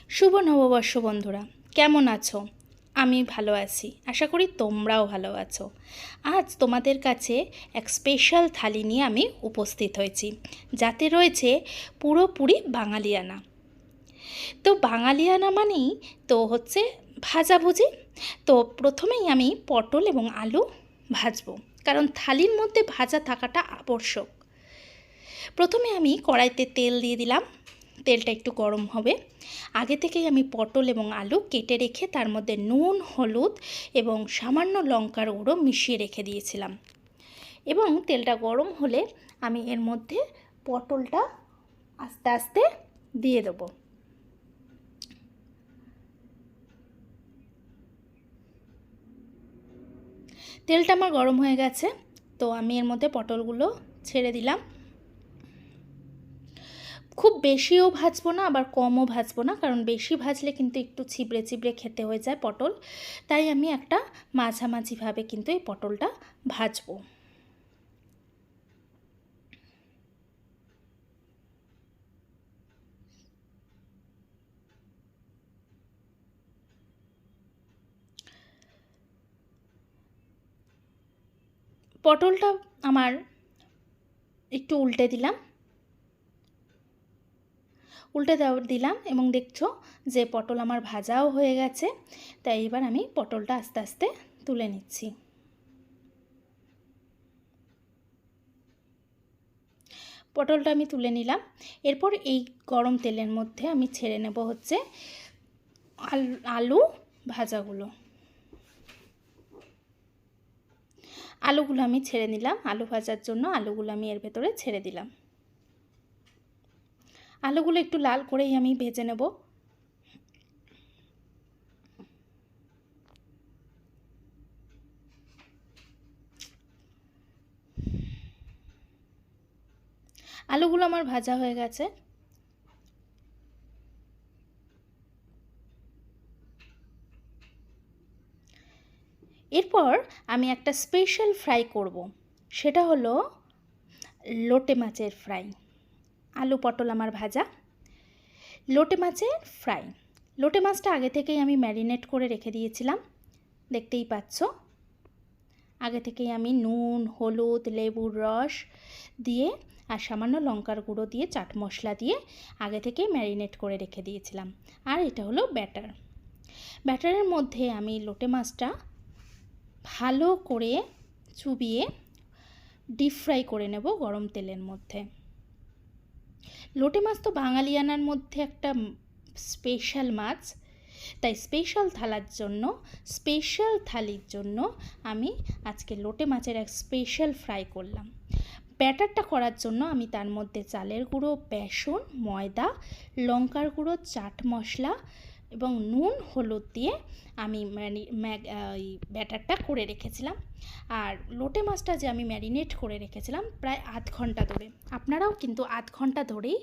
শুভ নববর্ষ বন্ধুরা, কেমন আছো? আমি ভালো আছি, আশা করি তোমরাও ভালো আছো। আজ তোমাদের কাছে এক স্পেশাল থালি নিয়ে আমি উপস্থিত হয়েছি, যাতে রয়েছে পুরোপুরি বাঙালিয়ানা। তো বাঙালিয়ানা মানেই তো হচ্ছে ভাজাভুজি। তো প্রথমেই আমি পটল এবং আলু ভাজবো, কারণ থালির মধ্যে ভাজা থাকাটা আবশ্যক। প্রথমে আমি কড়াইতে তেল দিয়ে দিলাম। তেলটা একটু গরম হবে। আগে থেকেই আমি পটল এবং আলু কেটে রেখে তার মধ্যে নুন, হলুদ এবং সামান্য লঙ্কার গুঁড়ো মিশিয়ে রেখে দিয়েছিলাম। এবং তেলটা গরম হলে আমি এর মধ্যে পটলটা আস্তে আস্তে দিয়ে দেবো। তেলটা আমার গরম হয়ে গেছে, তো আমি এর মধ্যে পটলগুলো ছেড়ে দিলাম। খুব বেশিও ভাজবো না, আবার কমও ভাজবো না, কারণ বেশি ভাজলে কিন্তু একটু ছিবড়ে ছিবড়ে খেতে হয়ে যায় পটল। তাই আমি একটা মাঝামাঝিভাবে কিন্তু এই পটলটা ভাজবো। পটলটা আমার একটু উল্টে দিলাম দিলাম এবং দেখছো যে পটল আমার ভাজাও হয়ে গেছে। তাই এবার আমি পটলটা আস্তে আস্তে তুলে নিচ্ছি। পটলটা আমি তুলে নিলাম। এরপর এই গরম তেলের মধ্যে আমি ছেড়ে নেব হচ্ছে আলু ভাজাগুলো। আলুগুলো আমি ছেড়ে নিলাম। আলু ভাজার জন্য আলুগুলো আমি এর ভেতরে ছেড়ে দিলাম। আলুগুলো একটু লাল করেই আমি ভেজে নেব। আলুগুলো আমার ভাজা হয়ে গেছে। এরপর আমি একটা স্পেশাল ফ্রাই করব, সেটা হলো লোটে মাছের ফ্রাই। আলু পটল আমার ভাজা, লোটে মাছের ফ্রাই। লোটে মাছটা আগে থেকেই আমি ম্যারিনেট করে রেখে দিয়েছিলাম, দেখতেই পাচ্ছ। আগে থেকেই আমি নুন, হলুদ, লেবুর রস দিয়ে আর সামান্য লঙ্কার গুঁড়ো দিয়ে চাট মশলা দিয়ে আগে থেকেই ম্যারিনেট করে রেখে দিয়েছিলাম। আর এটা হলো ব্যাটার। ব্যাটারের মধ্যে আমি লোটে মাছটা ভালো করে চুবিয়ে ডিপ ফ্রাই করে নেব গরম তেলের মধ্যে। লোটে মাছ তো বাঙালিয়ানার মধ্যে একটা স্পেশাল মাছ, তাই স্পেশাল থালির জন্য আমি আজকে লোটে মাছের এক স্পেশাল ফ্রাই করলাম। ব্যাটারটা করার জন্য আমি তার মধ্যে চালের গুঁড়ো, বেসন, ময়দা, লঙ্কার গুঁড়ো, চাট মশলা এবং নুন, হলুদ দিয়ে আমি ব্যাটারটা করে রেখেছিলাম। আর লোটে মাছটা যে আমি ম্যারিনেট করে রেখেছিলাম প্রায় আধ ঘন্টা ধরে, আপনারাও কিন্তু আধ ঘন্টা ধরেই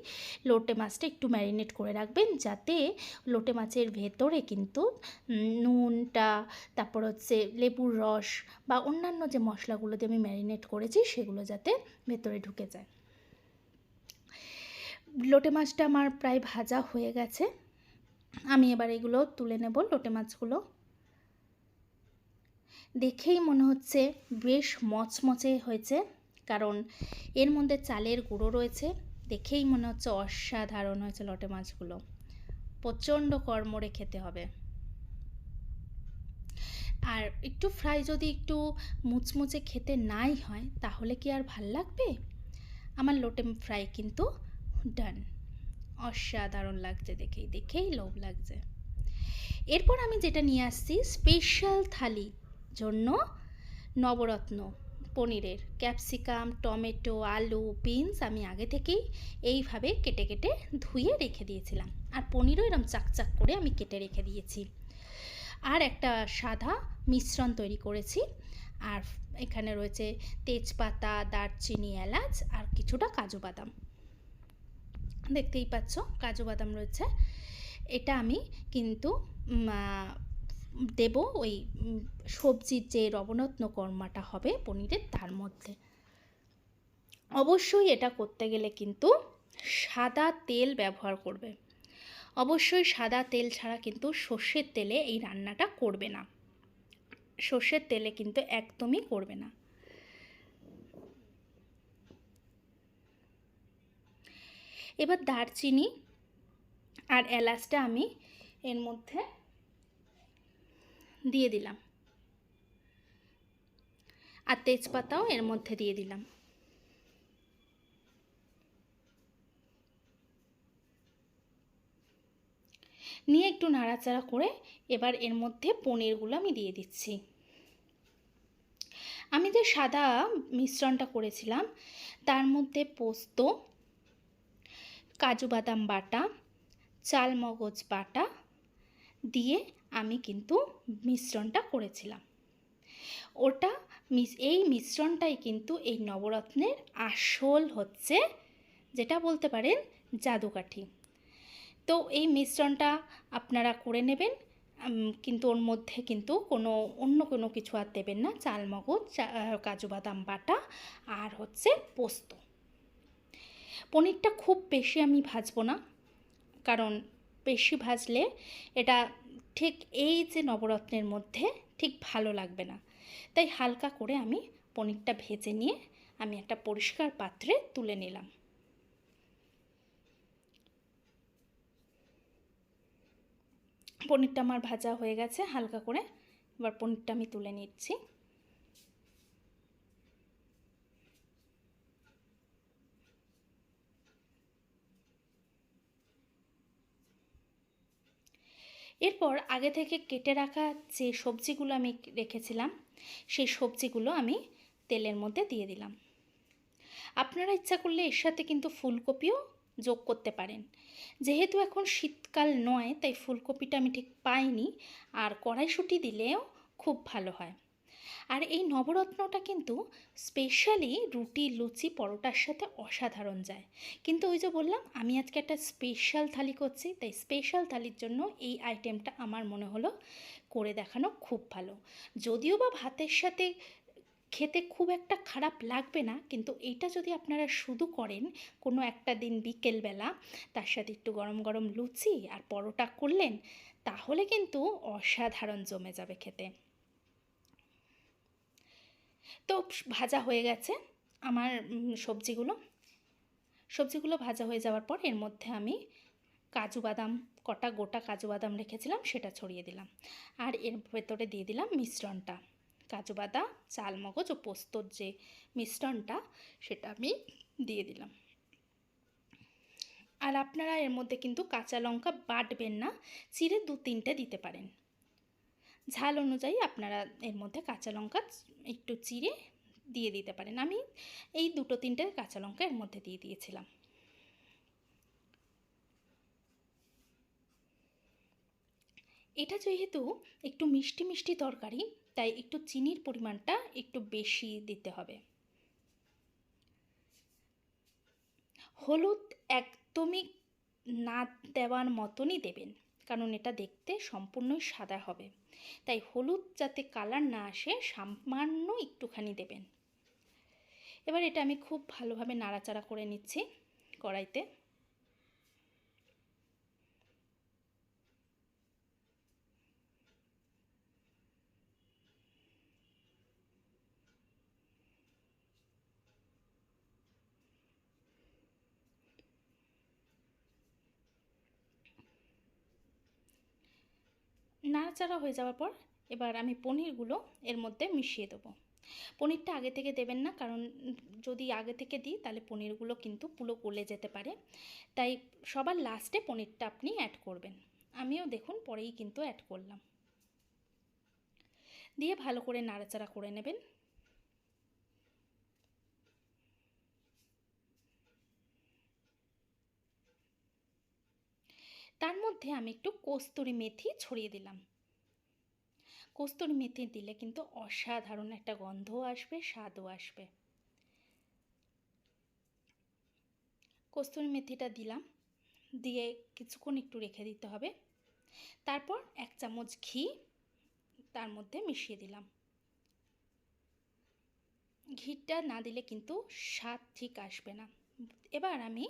লোটে মাছটা একটু ম্যারিনেট করে রাখবেন, যাতে লোটে মাছের ভেতরে কিন্তু নুনটা, তারপর হচ্ছে লেবুর রস বা অন্যান্য যে মশলাগুলো দিয়ে আমি ম্যারিনেট করেছি সেগুলো যাতে ভেতরে ঢুকে যায়। লোটে মাছটা আমার প্রায় ভাজা হয়ে গেছে। আমি এবার এগুলো তুলে নেব। লোটে মাছগুলো দেখেই মনে হচ্ছে বেশ মচমচে হয়েছে, কারণ এর মধ্যে চালের গুঁড়ো রয়েছে। দেখেই মনে হচ্ছে অসাধারণ হয়েছে লোটে মাছগুলো। প্রচণ্ড কড়মড়ে খেতে হবে। আর একটু ফ্রাই যদি একটু মুচমুচে খেতে নাই হয় তাহলে কি আর ভাল লাগবে? আমার লোটে ফ্রাই কিন্তু ডান। অসাধারণ লাগছে, দেখেই লোভ লাগছে। এরপর আমি যেটা নিয়ে আসছি স্পেশাল থালি জন্য, নবরত্ন পনিরের ক্যাপসিকাম, টমেটো, আলু, বিনস আমি আগে থেকেই এইভাবে কেটে কেটে ধুয়ে রেখে দিয়েছিলাম। আর পনিরও এরকম চাকচাক করে আমি কেটে রেখে দিয়েছি। আর একটা সাদা মিশ্রণ তৈরি করেছি। আর এখানে রয়েছে তেজপাতা, দারচিনি, এলাচ আর কিছুটা কাজু বাদাম। দেখতেই পাচ্ছ কাজু বাদাম রয়েছে। এটা আমি কিন্তু দেব ওই সবজির যে নবরত্ন কর্মাটা হবে পনিরের তার মধ্যে। অবশ্যই এটা করতে গেলে কিন্তু সাদা তেল ব্যবহার করবে। অবশ্যই সাদা তেল ছাড়া কিন্তু সর্ষের তেলে এই রান্নাটা করবে না, সর্ষের তেলে কিন্তু একদমই করবে না। এবার দারচিনি আর এলাচটা আমি এর মধ্যে দিয়ে দিলাম, আর তেজপাতাও এর মধ্যে দিয়ে দিলাম। নিয়ে একটু নাড়াচাড়া করে এবার এর মধ্যে পনিরগুলো আমি দিয়ে দিচ্ছি। আমি যে সাদা মিশ্রণটা করেছিলাম তার মধ্যে পোস্ত, কাজু বাদাম বাটা, চাল মগজ বাটা দিয়ে আমি কিন্তু মিশ্রণটা করেছিলাম। ওটা এই মিশ্রণটাই কিন্তু এই নবরত্নের আসল হচ্ছে, যেটা বলতে পারেন জাদুকাঠি। তো এই মিশ্রণটা আপনারা করে নেবেন, কিন্তু ওর মধ্যে কিন্তু অন্য কোনো কিছু আর দেবেন না। চাল মগজ, কাজু বাদাম বাটা আর হচ্ছে পোস্ত। পনিরটা খুব বেশি আমি ভাজবো না, কারণ বেশি ভাজলে এটা ঠিক এই যে নবরত্নের মধ্যে ঠিক ভালো লাগবে না। তাই হালকা করে আমি পনিরটা ভেজে নিয়ে আমি একটা পরিষ্কার পাত্রে তুলে নিলাম। পনিরটা আমার ভাজা হয়ে গেছে হালকা করে, এবার পনিরটা আমি তুলে নিচ্ছি। এরপর আগে থেকে কেটে রাখা যে সবজিগুলো আমি রেখেছিলাম সেই সবজিগুলো আমি তেলের মধ্যে দিয়ে দিলাম। আপনারা ইচ্ছা করলে এর সাথে কিন্তু ফুলকপিও যোগ করতে পারেন। যেহেতু এখন শীতকাল নয় তাই ফুলকপিটা আমি ঠিক পাইনি, আর কড়াইশুঁটি দিলেও খুব ভালো হয়। আর এই নবরত্নটা কিন্তু স্পেশালি রুটি, লুচি, পরোটার সাথে অসাধারণ যায়। কিন্তু ওই যে বললাম আমি আজকে একটা স্পেশাল থালি করছি, তাই স্পেশাল থালির জন্য এই আইটেমটা আমার মনে হলো করে দেখানো খুব ভালো। যদিও বা ভাতের সাথে খেতে খুব একটা খারাপ লাগবে না, কিন্তু এইটা যদি আপনারা শুধু করেন কোনো একটা দিন বিকেলবেলা, তার সাথে একটু গরম গরম লুচি আর পরোটা করলেন, তাহলে কিন্তু অসাধারণ জমে যাবে খেতে। তো ভাজা হয়ে গেছে আমার সবজিগুলো ভাজা হয়ে যাওয়ার পর এর মধ্যে আমি কাজু বাদাম, কটা গোটা কাজু বাদাম রেখেছিলাম সেটা ছড়িয়ে দিলাম, আর এর ভেতরে দিয়ে দিলাম মিশ্রণটা, কাজু বাদাম, চাল মগজ ও পোস্তর যে মিশ্রণটা সেটা আমি দিয়ে দিলাম। আর আপনারা এর মধ্যে কিন্তু কাঁচা লঙ্কা বাটবেন না, চিড়ে 2-3টে দিতে পারেন। ঝাল অনুযায়ী আপনারা এর মধ্যে কাঁচা লঙ্কা একটু চিড়ে দিয়ে দিতে পারেন। আমি এই 2-3টে কাঁচা লঙ্কা এর মধ্যে দিয়ে দিয়েছিলাম। এটা যেহেতু একটু মিষ্টি মিষ্টি তরকারি, তাই একটু চিনির পরিমাণটা একটু বেশি দিতে হবে। হলুদ একদমই না দেওয়ার মতনই দেবেন, কারণ এটা দেখতে সম্পূর্ণই সাদা হবে, তাই হলুদ যাতে কালার না আসে সামান্য একটুখানি দেবেন। এবার এটা আমি খুব ভালোভাবে নাড়াচাড়া করে নিচ্ছি কড়াইতে। নাড়াচাড়া হয়ে যাওয়ার পর এবার আমি পনিরগুলো এর মধ্যে মিশিয়ে দেবো। পনিরটা আগে থেকে দেবেন না, কারণ যদি আগে থেকে দিই তাহলে পনিরগুলো কিন্তু পুরো গলে যেতে পারে, তাই সবার লাস্টে পনিরটা আপনি অ্যাড করবেন। আমিও দেখুন পরেই কিন্তু অ্যাড করলাম, দিয়ে ভালো করে নাড়াচাড়া করে নেবেন। তার মধ্যে আমি একটু কস্তুরি মেথি ছড়িয়ে দিলাম। কস্তুরি মেথি দিলে কিন্তু অসাধারণ একটা গন্ধও আসবে, স্বাদও আসবে। কস্তুরি মেথিটা দিলাম, দিয়ে কিছুক্ষণ একটু রেখে দিতে হবে। তারপর 1 চামচ ঘি তার মধ্যে মিশিয়ে দিলাম। ঘিটা না দিলে কিন্তু স্বাদ ঠিক আসবে না, এবার আমি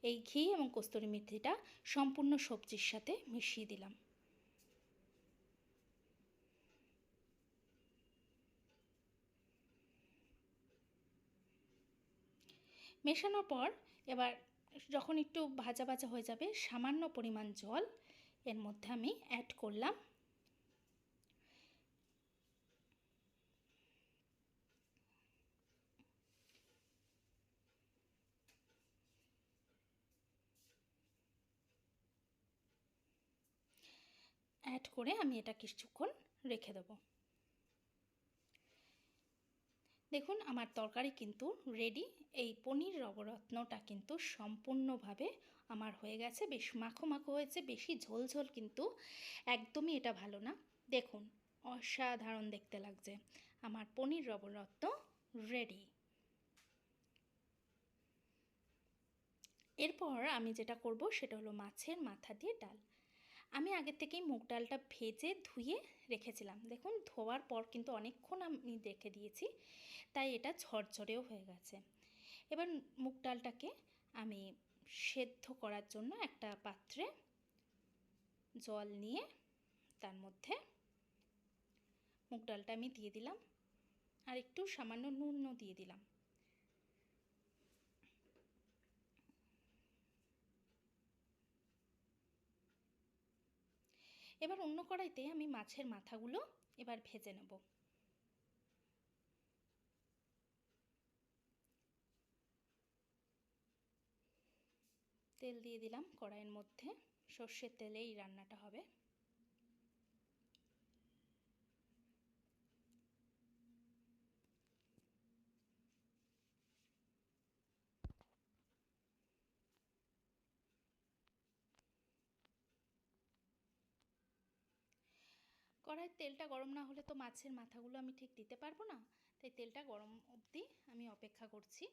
এই ঘি এবং কস্তুরি মেথিটা সম্পূর্ণ সবজির সাথে মিশিয়ে দিলাম। মেশানোর পর এবার যখন একটু ভাজা ভাজা হয়ে যাবে, সামান্য পরিমাণ জল এর মধ্যে আমি অ্যাড করলাম। অ্যাড করে আমি এটা কিছুক্ষণ রেখে দেবো। দেখুন আমার তরকারি কিন্তু রেডি। এই পনির নবরত্নটা কিন্তু সম্পূর্ণভাবে আমার হয়ে গেছে। বেশ মাখো মাখো হয়েছে, বেশি ঝোল ঝোল কিন্তু একদমই এটা ভালো না। দেখুন অসাধারণ দেখতে লাগছে। আমার পনির নবরত্ন রেডি। এরপর আমি যেটা করব সেটা হলো মাছের মাথা দিয়ে ডাল। আমি আগে থেকেই মুগ ডালটা ভেজে ধুয়ে রেখেছিলাম। দেখুন ধোয়ার পর কিন্তু অনেকক্ষণ আমি রেখে দিয়েছি, তাই এটা ঝরঝরেও হয়ে গেছে। এবার মুগ ডালটাকে আমি সেদ্ধ করার জন্য একটা পাত্রে জল নিয়ে তার মধ্যে মুগ ডালটা আমি দিয়ে দিলাম, আর একটু সামান্য নুনও দিয়ে দিলাম। এবার অন্য কড়াইতে আমি মাছের মাথাগুলো এবার ভেজে নেব। তেল দিয়ে দিলাম কড়াইয়ের মধ্যে, সর্ষের তেলে এই রান্নাটা হবে। কড়াইয়ের তেলটা গরম না হলে তো মাছের মাথাগুলো আমি ঠিক দিতে পারবো না, তাই তেলটা গরম অবধি আমি অপেক্ষা করছি।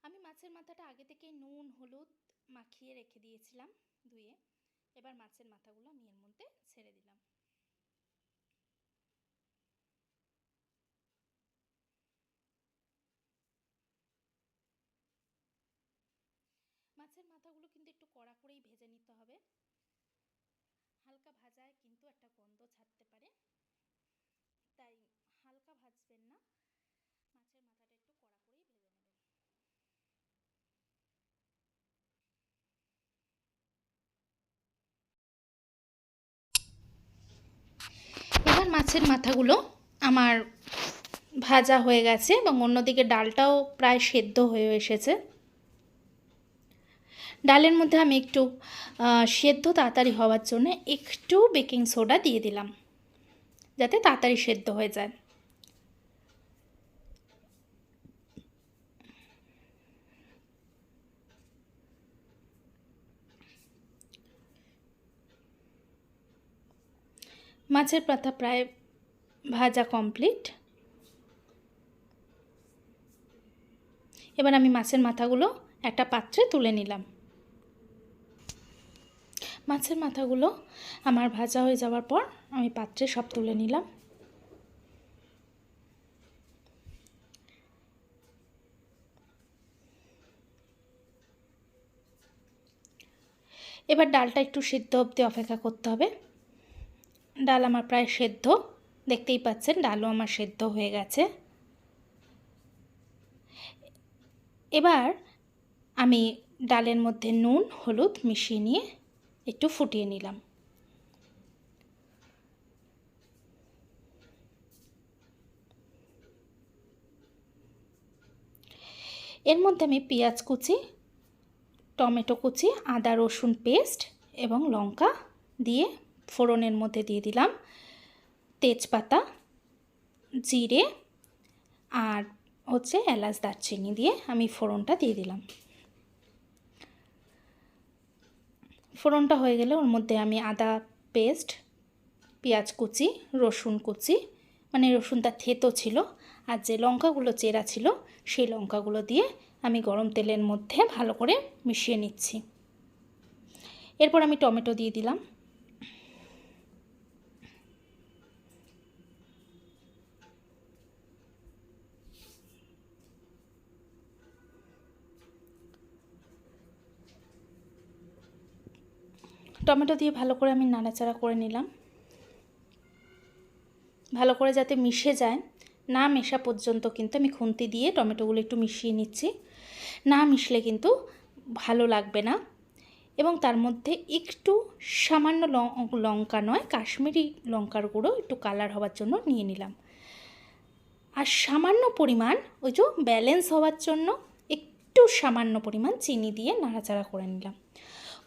আমি মাছের মাথাটা আগে থেকে নুন হলুদ মাখিয়ে রেখে দিয়েছিলাম ধুয়ে। এবার মাছের মাথাগুলো আমি এর মধ্যে ছেড়ে দিলাম। মাছের মাথাগুলো কিন্তু একটু কড়া করেই ভেজে নিতে হবে, হালকা ভাজায় কিন্তু একটা গন্ধ ছাড়তে পারে, তাই হালকা ভাজবেন না, মাছের মাথাটা একটু কড়া করেই ভেজে নেবেন। এবার মাছের মাথাগুলো আমার ভাজা হয়ে গেছে এবং অন্যদিকে ডালটাও প্রায় সেদ্ধ হয়ে এসেছে। ডালের মধ্যে আমি একটু সেদ্ধ তাড়াতাড়ি হওয়ার জন্য একটু বেকিং সোডা দিয়ে দিলাম, যাতে তাড়াতাড়ি সেদ্ধ হয়ে যায়। মাছের পাতা প্রায় ভাজা কমপ্লিট। এবার আমি মাছের মাথাগুলো একটা পাত্রে তুলে নিলাম। মাছের মাথাগুলো আমার ভাজা হয়ে যাওয়ার পর আমি পাত্রে সব তুলে নিলাম। এবার ডালটা একটু সিদ্ধ অবধি অপেক্ষা করতে হবে। ডাল আমার প্রায় সেদ্ধ, দেখতেই পাচ্ছেন ডালও আমার সেদ্ধ হয়ে গেছে। এবার আমি ডালের মধ্যে নুন হলুদ মিশিয়ে নিয়ে একটু ফুটিয়ে নিলাম। এর মধ্যে আমি পেঁয়াজ কুচি, টমেটো কুচি, আদা রসুন পেস্ট এবং লঙ্কা দিয়ে ফোড়নের মধ্যে দিয়ে দিলাম তেজপাতা, জিরে আর হচ্ছে এলাচ দারচিনি দিয়ে আমি ফোড়নটা দিয়ে দিলাম। ফোড়নটা হয়ে গেলে ওর মধ্যে আমি আদা পেস্ট, পেঁয়াজ কুচি, রসুন কুচি, মানে রসুনটা থেতো ছিল, আর যে লঙ্কাগুলো চেরা ছিল সেই লঙ্কাগুলো দিয়ে আমি গরম তেলের মধ্যে ভালো করে মিশিয়ে নিচ্ছি। এরপর আমি টমেটো দিয়ে দিলাম। টমেটো দিয়ে ভালো করে আমি নাড়াচাড়া করে নিলাম, ভালো করে যাতে মিশে যায়। না মেশা পর্যন্ত কিন্তু আমি খুন্তি দিয়ে টমেটোগুলো একটু মিশিয়ে নিচ্ছি, না মিশলে কিন্তু ভালো লাগবে না। এবং তার মধ্যে একটু সামান্য লঙ্কা নয়, কাশ্মীরি লঙ্কার গুঁড়ো একটু কালার হওয়ার জন্য নিয়ে নিলাম। আর সামান্য পরিমাণ ওই যে ব্যালেন্স হওয়ার জন্য একটু সামান্য পরিমাণ চিনি দিয়ে নাড়াচাড়া করে নিলাম।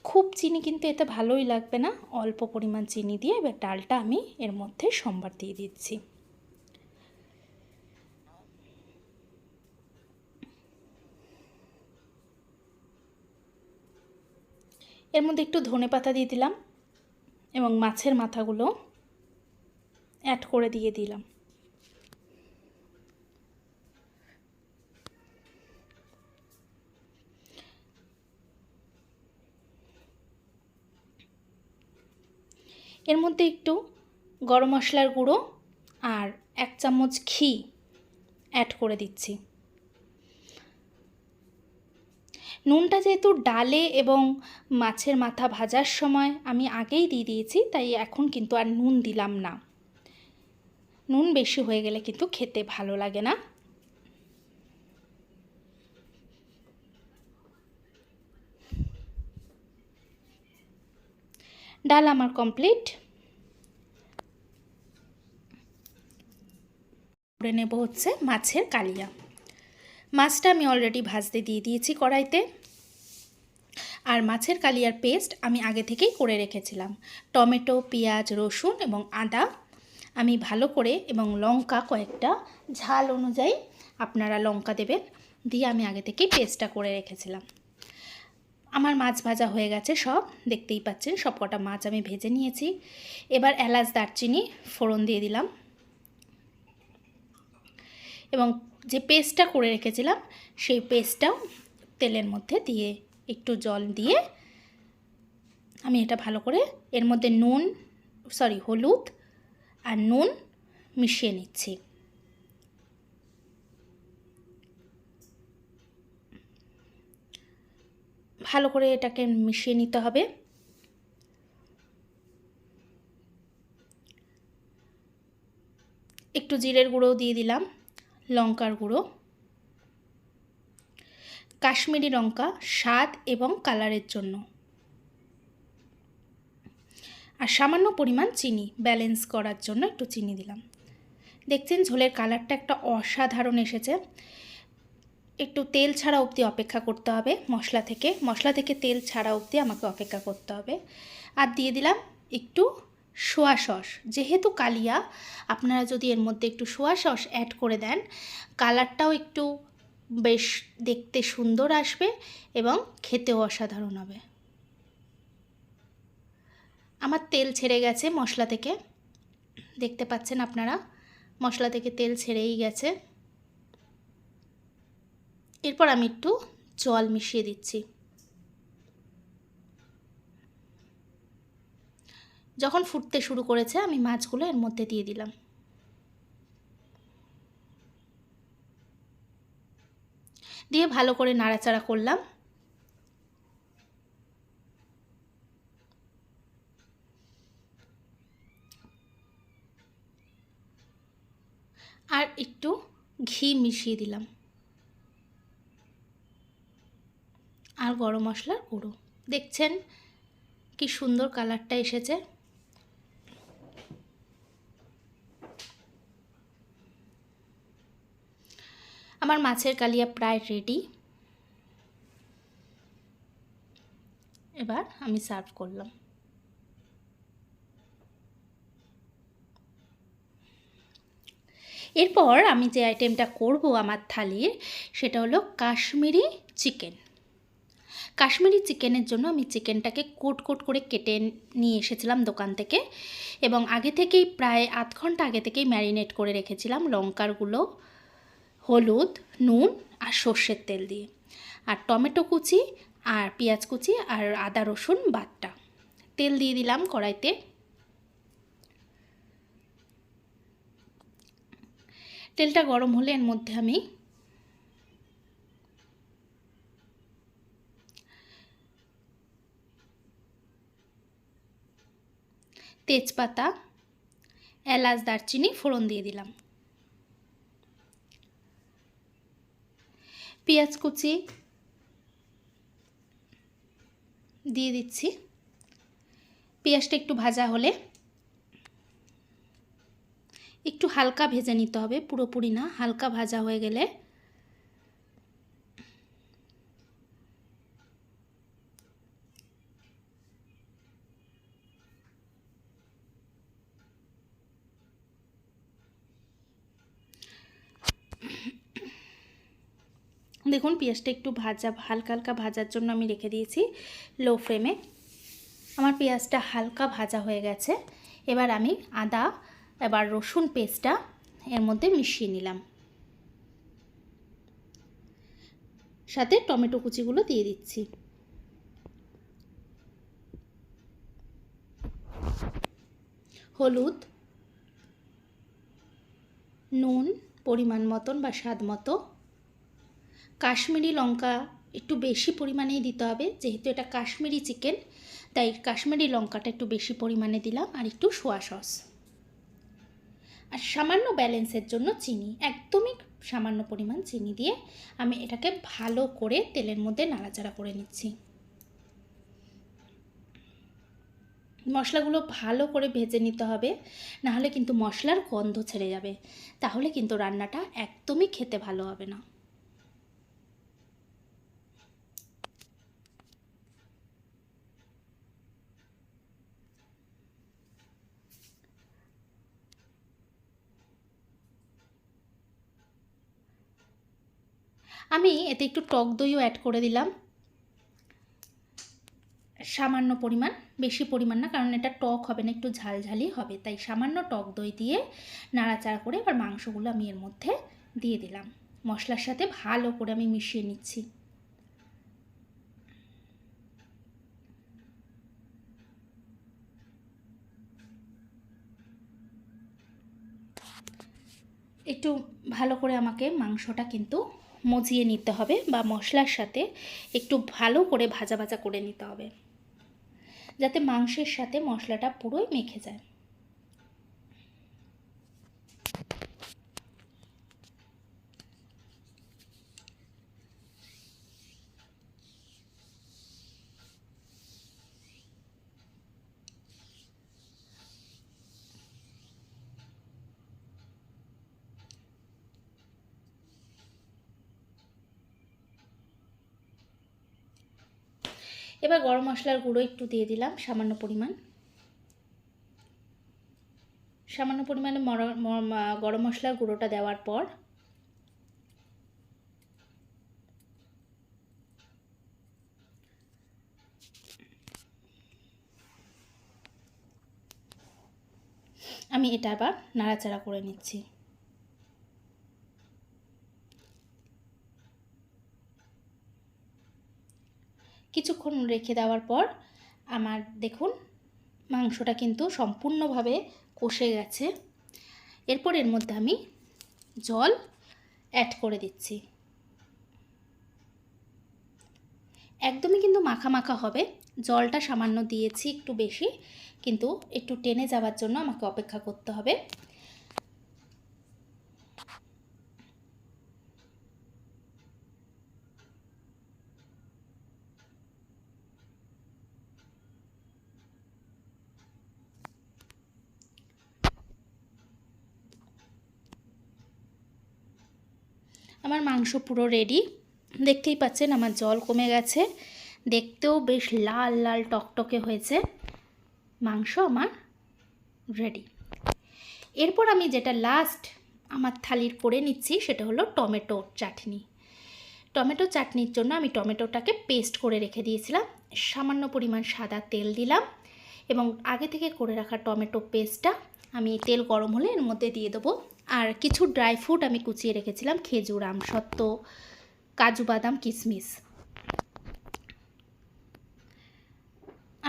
খুব চিনি কিন্তু এতে ভালোই লাগবে না, অল্প পরিমাণ চিনি দিয়ে এবার ডালটা আমি এর মধ্যে সম্বার দিয়ে দিচ্ছি। এর মধ্যে একটু ধনেপাতা দিয়ে দিলাম এবং মাছের মাথাগুলো অ্যাড করে দিয়ে দিলাম। এর মধ্যে একটু গরম মশলার গুঁড়ো আর 1 চামচ ঘি অ্যাড করে দিচ্ছি। নুনটা যেহেতু ডালে এবং মাছের মাথা ভাজার সময় আমি আগেই দিয়ে দিয়েছি, তাই এখন কিন্তু আর নুন দিলাম না। নুন বেশি হয়ে গেলে কিন্তু খেতে ভালো লাগে না। ডাল আমার কমপ্লিট। করে নেব হচ্ছে মাছের কালিয়া। মাছটা আমি অলরেডি ভাজতে দিয়ে দিয়েছি কড়াইতে। আর মাছের কালিয়ার পেস্ট আমি আগে থেকেই করে রেখেছিলাম। টমেটো, পেঁয়াজ, রসুন এবং আদা আমি ভালো করে, এবং লঙ্কা কয়েকটা, ঝাল অনুযায়ী আপনারা লঙ্কা দেবেন, দিয়ে আমি আগে থেকেই পেস্টটা করে রেখেছিলাম। আমার মাছ ভাজা হয়ে গেছে সব, দেখতেই পাচ্ছেন সব কটা মাছ আমি ভেজে নিয়েছি। এবার এলাচ, দারচিনি ফোড়ন দিয়ে দিলাম এবং যে পেস্টটা করে রেখেছিলাম সেই পেস্টটাও তেলের মধ্যে দিয়ে একটু জল দিয়ে আমি এটা ভালো করে এর মধ্যে হলুদ আর নুন মিশিয়ে নিচ্ছি। ভালো করে এটাকে মিশিয়ে নিতে হবে। একটু জিরের গুঁড়ো দিয়ে দিলাম, লঙ্কার গুঁড়ো, কাশ্মীরি লঙ্কা স্বাদ এবং কালারের জন্য, আর সামান্য পরিমাণ চিনি ব্যালেন্স করার জন্য একটু চিনি দিলাম। দেখছেন ঝোলের কালারটা একটা অসাধারণ এসেছে। একটু তেল ছাড়া অবধি অপেক্ষা করতে হবে, মশলা থেকে তেল ছাড়া অবধি আমাকে অপেক্ষা করতে হবে। আর দিয়ে দিলাম একটু সোয়া সস। যেহেতু কালিয়া, আপনারা যদি এর মধ্যে একটু সোয়া সস অ্যাড করে দেন, কালারটাও একটু বেশ দেখতে সুন্দর আসবে এবং খেতেও অসাধারণ হবে। আমার তেল ছেড়ে গেছে মশলা থেকে, দেখতে পাচ্ছেন আপনারা, মশলা থেকে তেল ছেড়েই গেছে। এরপর আমি একটু জল মিশিয়ে দিচ্ছি। যখন ফুটতে শুরু করেছে আমি মাছগুলো এর মধ্যে দিয়ে দিলাম। দিয়ে ভালো করে নাড়াচাড়া করলাম। আর একটু ঘি মিশিয়ে দিলাম আর গরম মশলার গুঁড়ো। দেখছেন কি সুন্দর কালারটা এসেছে। আমার মাছের কালিয়া প্রায় রেডি। এবার আমি সার্ভ করলাম। এরপর আমি যে আইটেমটা করব আমার থালির, সেটা হলো কাশ্মীরি চিকেন। কাশ্মীরি চিকেনের জন্য আমি চিকেনটাকে কোট করে কেটে নিয়ে এসেছিলাম দোকান থেকে, এবং আগে থেকেই প্রায় আধ ঘন্টা আগে থেকেই ম্যারিনেট করে রেখেছিলাম লঙ্কার গুঁড়ো, হলুদ, নুন আর সর্ষের তেল দিয়ে, আর টমেটো কুচি আর পেঁয়াজ কুচি আর আদা রসুন বাটা। তেল দিয়ে দিলাম কড়াইতে। তেলটা গরম হলে এর মধ্যে আমি তেজপাতা, এলাচ, দারচিনি ফোড়ন দিয়ে দিলাম। পেঁয়াজ কুচি দিয়ে দিচ্ছি। পেঁয়াজটা একটু ভাজা হলে, একটু হালকা ভেজে নিতে হবে, পুরোপুরি না, হালকা ভাজা হয়ে গেলে দেখুন পেঁয়াজটা একটু হালকা হালকা ভাজার জন্য আমি রেখে দিয়েছি লো ফ্লেমে। আমার পেঁয়াজটা হালকা ভাজা হয়ে গেছে। এবার আমি আদা এবার রসুন পেস্টটা এর মধ্যে মিশিয়ে নিলাম, সাথে টমেটো কুচিগুলো দিয়ে দিচ্ছি। হলুদ, নুন পরিমাণ মতন বা স্বাদ মতো, কাশ্মীরি লঙ্কা একটু বেশি পরিমাণেই দিতে হবে, যেহেতু এটা কাশ্মীরি চিকেন তাই কাশ্মীরি লঙ্কাটা একটু বেশি পরিমাণে দিলাম, আর একটু সোয়া সস, আর সামান্য ব্যালেন্সের জন্য চিনি, একদমই সামান্য পরিমাণ চিনি দিয়ে আমি এটাকে ভালো করে তেলের মধ্যে নাড়াচাড়া করে নিচ্ছি। মশলাগুলো ভালো করে ভেজে নিতে হবে, নাহলে কিন্তু মশলার গন্ধ ছেড়ে যাবে, তাহলে কিন্তু রান্নাটা একদমই খেতে ভালো হবে না। আমি এতে একটু টক দইও অ্যাড করে দিলাম, সামান্য পরিমাণ, বেশি পরিমাণ না, কারণ এটা টক হবে না, একটু ঝালঝালি হবে, তাই সামান্য টক দই দিয়ে নাড়াচাড়া করে এবার মাংসগুলো আমি এর মধ্যে দিয়ে দিলাম। মশলার সাথে ভালো করে আমি মিশিয়ে নিচ্ছি। একটু ভালো করে আমাকে মাংসটা কিন্তু মজিয়ে নিতে হবে, বা মশলার সাথে একটু ভালো করে ভাজা ভাজা করে নিতে হবে, যাতে মাংসের সাথে মশলাটা পুরোই মেখে যায়। এবার গরম মশলার গুঁড়ো একটু দিয়ে দিলাম, সামান্য পরিমাণে গরম মশলার গুঁড়োটা দেওয়ার পর আমি এটা আবার নাড়াচাড়া করে নিচ্ছি। কিছুক্ষণ রেখে দেওয়ার পর আমার দেখুন মাংসটা কিন্তু সম্পূর্ণভাবে কষে গেছে। এরপর এর মধ্যে আমি জল অ্যাড করে দিচ্ছি। একদমই কিন্তু মাখা মাখা হবে, জলটা সামান্য দিয়েছি একটু বেশি, কিন্তু একটু টেনে যাওয়ার জন্য আমাকে অপেক্ষা করতে হবে। আমার মাংস পুরো রেডি, দেখতেই পাচ্ছেন আমার জল কমে গেছে, দেখতেও বেশ লাল লাল টকটকে হয়েছে। মাংস আমার রেডি। এরপর আমি যেটা লাস্ট আমার থালির করে নিচ্ছি সেটা হলো টমেটো চাটনি। টমেটো চাটনির জন্য আমি টমেটোটাকে পেস্ট করে রেখে দিয়েছিলাম, সামান্য পরিমাণ সাদা তেল দিলাম এবং আগে থেকে করে রাখা টমেটো পেস্টটা আমি তেল গরম হলে এর মধ্যে দিয়ে দেবো। আর কিছু ড্রাই ফ্রুট আমি কুচিয়ে রেখেছিলাম, খেজুর, আমসত্ত্ব, কাজু বাদাম, কিশমিশ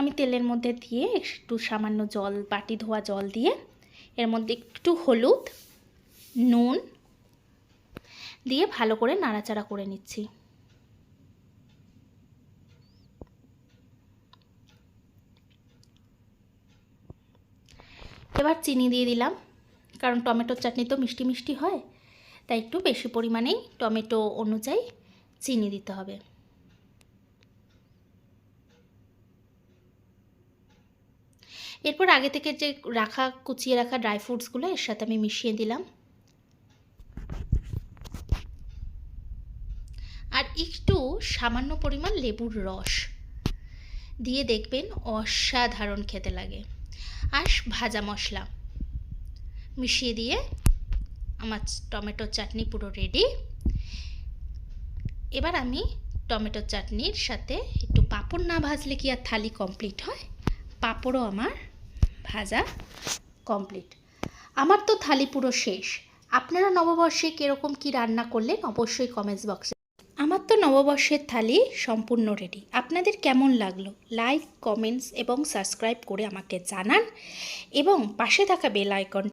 আমি তেলের মধ্যে দিয়ে একটু সামান্য জল, বাটি ধোয়া জল দিয়ে এর মধ্যে একটু হলুদ, নুন দিয়ে ভালো করে নাড়াচাড়া করে নিচ্ছি। এবার চিনি দিয়ে দিলাম, কারণ টমেটোর চাটনি তো মিষ্টি মিষ্টি হয়, তাই একটু বেশি পরিমাণেই টমেটো অনুযায়ী চিনি দিতে হবে। এরপর আগে থেকে যে কুচিয়ে রাখা ড্রাই ফ্রুটসগুলো এর সাথে আমি মিশিয়ে দিলাম, আর একটু সামান্য পরিমাণ লেবুর রস দিয়ে দেখবেন অসাধারণ খেতে লাগে। আর ভাজা মশলা মিশিয়ে দিয়ে আমার টমেটোর চাটনি পুরো রেডি। এবার আমি টমেটোর চাটনির সাথে একটু পাঁপড় না ভাজলে কি আর থালি কমপ্লিট হয়? পাঁপড়ও আমার ভাজা কমপ্লিট। আমার তো থালি পুরো শেষ। আপনারা নববর্ষে কীরকম কী রান্না করলেন অবশ্যই কমেন্টস বক্সে। আমার তো নববর্ষের থালি সম্পূর্ণ রেডি। আপনাদের কেমন লাগলো? লাইক, কমেন্টস এবং সাবস্ক্রাইব করে আমাকে জানান এবং পাশে থাকা বেল আইকন